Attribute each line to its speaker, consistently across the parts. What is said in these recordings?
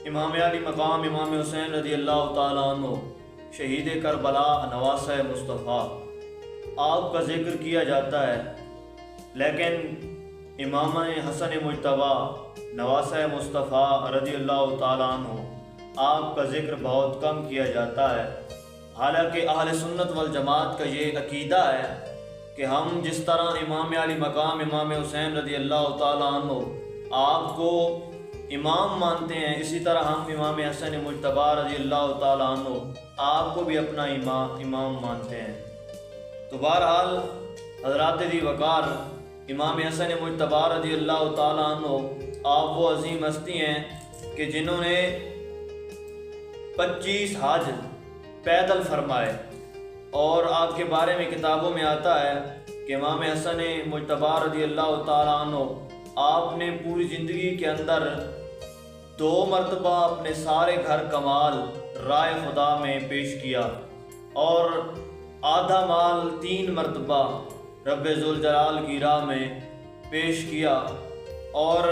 Speaker 1: امام علی مقام امام حسین رضی اللہ تعالیٰ عنہ شہید کربلا نواسہ مصطفیٰ آپ کا ذکر کیا جاتا ہے، لیکن امام حسن مجتبیٰ نواسہ مصطفیٰ رضی اللہ تعالیٰ عنہ آپ کا ذکر بہت کم کیا جاتا ہے۔ حالانکہ اہل سنت والجماعت کا یہ عقیدہ ہے کہ ہم جس طرح امام علی مقام امام حسین رضی اللہ تعالیٰ عنہ آپ کو امام مانتے ہیں، اسی طرح ہم امام حسن مجتبیٰ رضی اللہ تعالیٰ عنہ آپ کو بھی اپنا امام مانتے ہیں۔ تو بہرحال حضرات ذی وقار امام حسن مجتبیٰ رضی اللہ تعالیٰ عنہ آپ وہ عظیم ہستی ہیں کہ جنہوں نے 25 حج پیدل فرمائے، اور آپ کے بارے میں کتابوں میں آتا ہے کہ امام حسن مجتبیٰ رضی اللہ تعالیٰ عنہ آپ نے پوری زندگی کے اندر 2 مرتبہ اپنے سارے گھر کا مال رائے خدا میں پیش کیا، اور آدھا مال 3 مرتبہ رب ذوالجلال کی راہ میں پیش کیا۔ اور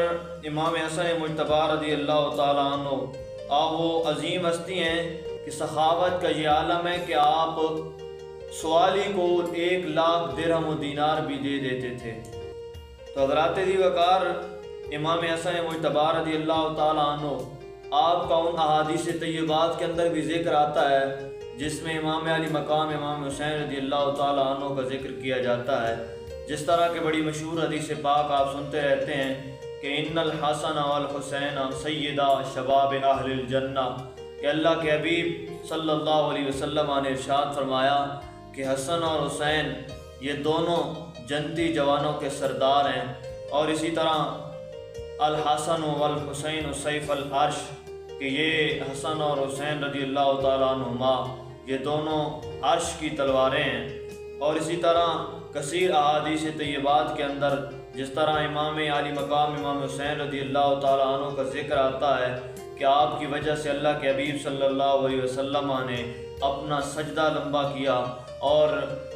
Speaker 1: امام حسن مجتبیٰ رضی اللہ تعالیٰ عنہ آپ وہ عظیم ہستی ہیں کہ سخاوت کا یہ عالم ہے کہ آپ سوالی کو 1 لاکھ درہم و دینار بھی دے دیتے تھے۔ تو حضرات ذی وقار امام حسن مجتبیٰ رضی اللہ تعالیٰ عنہ آپ کا ان احادیث طیبات کے اندر بھی ذکر آتا ہے جس میں امام علی مقام امام حسین رضی اللہ تعالیٰ عنہ کا ذکر کیا جاتا ہے، جس طرح کے بڑی مشہور حدیث پاک آپ سنتے رہتے ہیں کہ ان الحسن والحسین سیدہ شباب اہل الجنہ، کہ اللہ کے حبیب صلی اللہ علیہ وسلم نے ارشاد فرمایا کہ حسن اور حسین یہ دونوں جنتی جوانوں کے سردار ہیں، اور اسی طرح الحسن والحسین سیف العرش، کہ یہ حسن اور حسین رضی اللہ تعالیٰ عنہما یہ دونوں عرش کی تلواریں ہیں۔ اور اسی طرح کثیر احادیث طیبات کے اندر جس طرح امام علی مقام امام حسین رضی اللہ تعالیٰ عنہ کا ذکر آتا ہے کہ آپ کی وجہ سے اللہ کے حبیب صلی اللہ علیہ وسلم نے اپنا سجدہ لمبا کیا، اور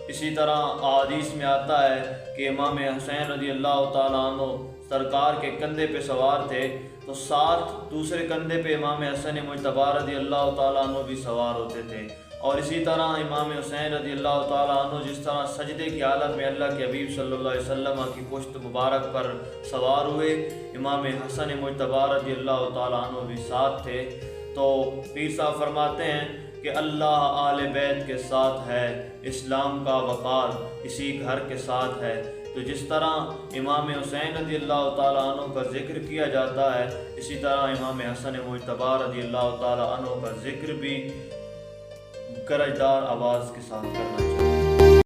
Speaker 1: اسی طرح احادیث میں آتا ہے کہ امام حسین رضی اللہ تعالیٰ عنہ سرکار کے کندھے پہ سوار تھے تو ساتھ دوسرے کندھے پہ امام حسن مجتبیٰ رضی اللہ تعالیٰ عنہ بھی سوار ہوتے تھے۔ اور اسی طرح امام حسین رضی اللہ تعالیٰ عنہ جس طرح سجدے کی حالت میں اللہ کے حبیب صلی اللہ علیہ وسلم کی پشت مبارک پر سوار ہوئے، امام حسن مجتبیٰ رضی اللہ تعالیٰ عنہ بھی ساتھ تھے۔ تو پیر صاحب فرماتے ہیں کہ اللہ آل بیت کے ساتھ ہے، اسلام کا وقار اسی گھر کے ساتھ ہے۔ تو جس طرح امام حسین رضی اللہ تعالیٰ عنہ کا ذکر کیا جاتا ہے، اسی طرح امام حسن مجتبیٰ رضی اللہ تعالیٰ عنہ کا ذکر بھی گرجدار آواز کے ساتھ کرنا چاہیے۔